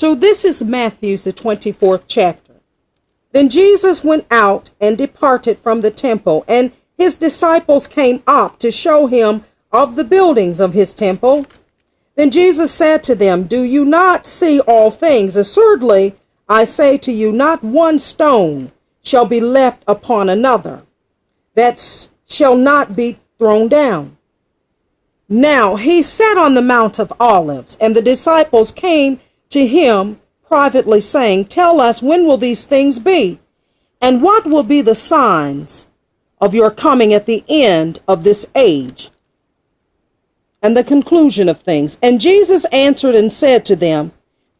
So this is Matthew's, the 24th chapter. Then Jesus went out and departed from the temple, and his disciples came up to show him of the buildings of his temple. Then Jesus said to them, Do you not see all things? Assuredly, I say to you, not one stone shall be left upon another, that shall not be thrown down. Now he sat on the Mount of Olives, and the disciples came to him privately, saying, Tell us, when will these things be? And what will be the signs of your coming at the end of this age? And the conclusion of things. And Jesus answered and said to them,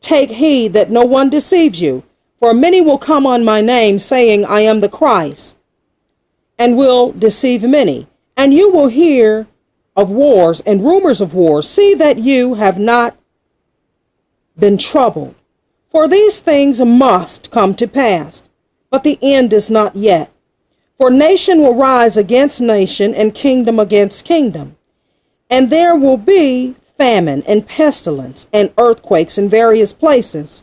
Take heed that no one deceives you, for many will come on my name, saying, I am the Christ, and will deceive many. And you will hear of wars and rumors of wars. See that you have not been troubled. For these things must come to pass, but the end is not yet. For nation will rise against nation, and kingdom against kingdom. And there will be famine and pestilence and earthquakes in various places.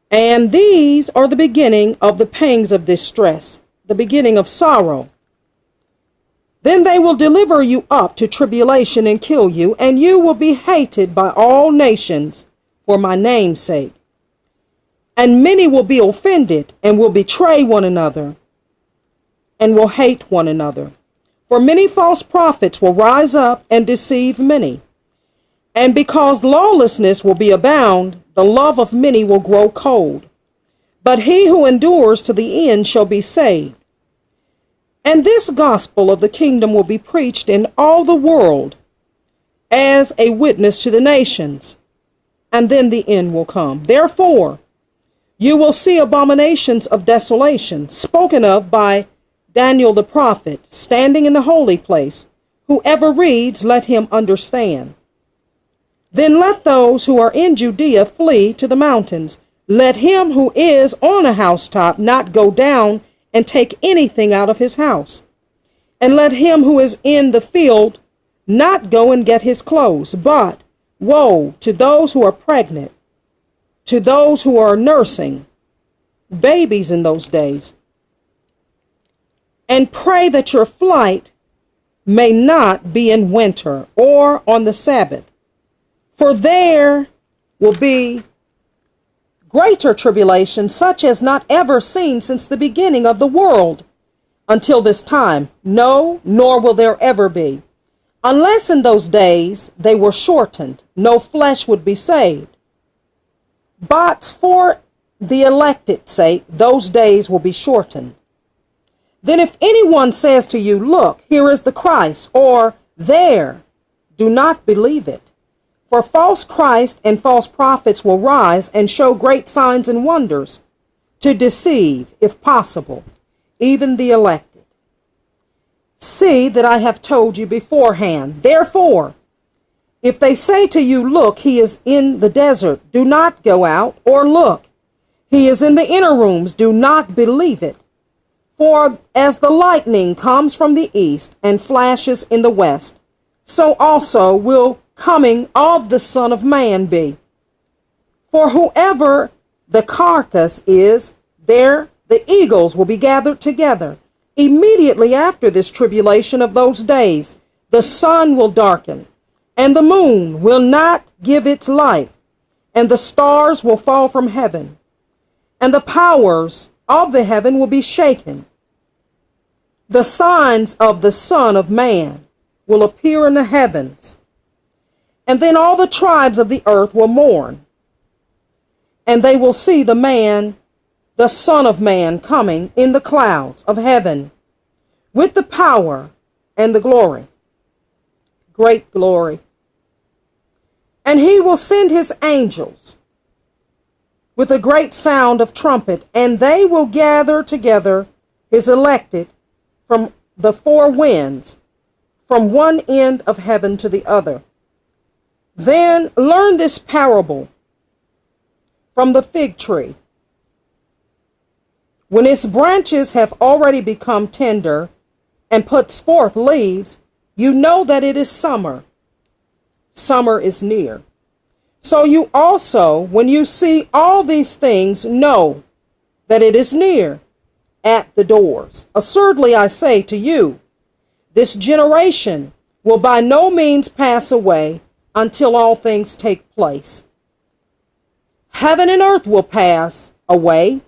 And these are the beginning of the pangs of distress, the beginning of sorrow. Then they will deliver you up to tribulation and kill you, and you will be hated by all nations for my name's sake. And many will be offended and will betray one another and will hate one another. For many false prophets will rise up and deceive many. And because lawlessness will be abound, the love of many will grow cold. But he who endures to the end shall be saved. And this gospel of the kingdom will be preached in all the world as a witness to the nations, and then the end will come. Therefore, you will see abominations of desolation, spoken of by Daniel the prophet, standing in the holy place. Whoever reads, let him understand. Then let those who are in Judea flee to the mountains. Let him who is on a housetop not go down and take anything out of his house. And let him who is in the field not go and get his clothes. But woe to those who are pregnant, to those who are nursing babies in those days. And pray that your flight may not be in winter or on the Sabbath. For there will be greater tribulation, such as not ever seen since the beginning of the world until this time. No, nor will there ever be. Unless in those days they were shortened, no flesh would be saved. But for the elected's sake, those days will be shortened. Then if anyone says to you, Look, here is the Christ, or there, do not believe it. For false Christ and false prophets will rise and show great signs and wonders, to deceive, if possible, even the elected. See that I have told you beforehand. Therefore, if they say to you, Look, he is in the desert, do not go out, or look, he is in the inner rooms, do not believe it. For as the lightning comes from the east and flashes in the west, so also will coming of the Son of Man be. For whoever the carcass is, there the eagles will be gathered together. Immediately after this tribulation of those days, the sun will darken, and the moon will not give its light, and the stars will fall from heaven, and the powers of the heaven will be shaken. The signs of the Son of Man will appear in the heavens, and then all the tribes of the earth will mourn, and they will see the Son of Man, coming in the clouds of heaven with the power and the glory, great glory. And he will send his angels with a great sound of trumpet, and they will gather together his elected from the four winds, from one end of heaven to the other. Then learn this parable from the fig tree. When its branches have already become tender and puts forth leaves, you know that it is summer. Summer is near. So you also, when you see all these things, know that it is near at the doors. Assuredly, I say to you, this generation will by no means pass away until all things take place. Heaven and earth will pass away,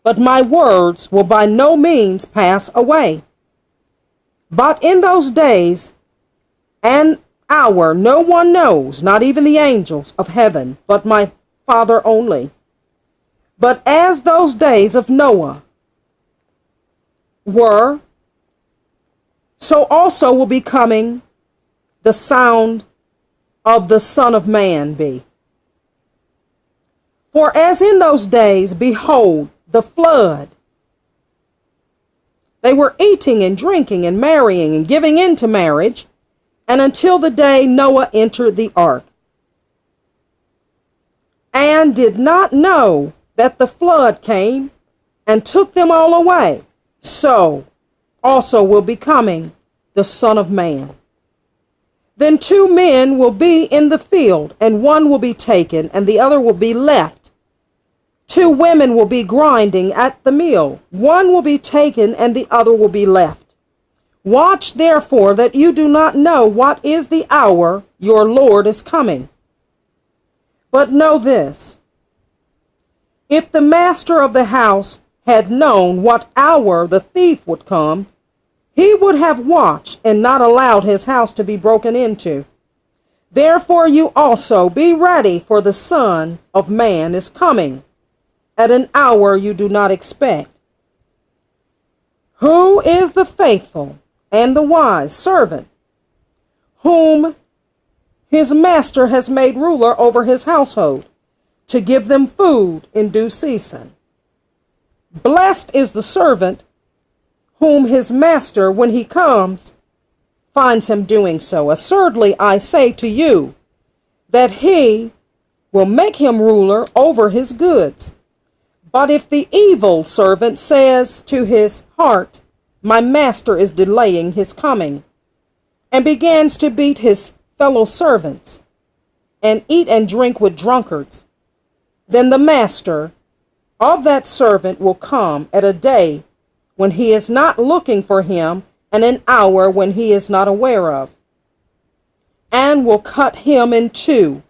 but my words will by no means pass away. But in those days and hour no one knows, not even the angels of heaven, but my Father only. But as those days of Noah were, so also will be coming the sound of the Son of Man be. For as in those days, behold, the flood, they were eating and drinking and marrying and giving in to marriage, and until the day Noah entered the ark, and did not know that the flood came and took them all away, so also will be coming the Son of Man. Then 2 men will be in the field, and one will be taken, and the other will be left. 2 women will be grinding at the mill. One will be taken, and the other will be left. Watch therefore that you do not know what is the hour your Lord is coming. But know this, if the master of the house had known what hour the thief would come, he would have watched and not allowed his house to be broken into. Therefore you also be ready, for the Son of Man is coming at an hour you do not expect. Who is the faithful and the wise servant, whom his master has made ruler over his household, to give them food in due season? Blessed is the servant whom his master, when he comes, finds him doing so. Assuredly, I say to you, that he will make him ruler over his goods. But if the evil servant says to his heart, my master is delaying his coming, and begins to beat his fellow servants, and eat and drink with drunkards, then the master of that servant will come at a day when he is not looking for him, and an hour when he is not aware of, and will cut him in two,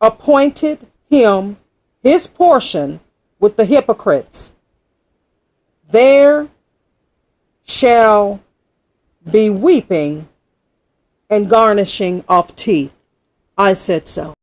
appointed him his portion with the hypocrites. There shall be weeping and gnashing of teeth. I said so.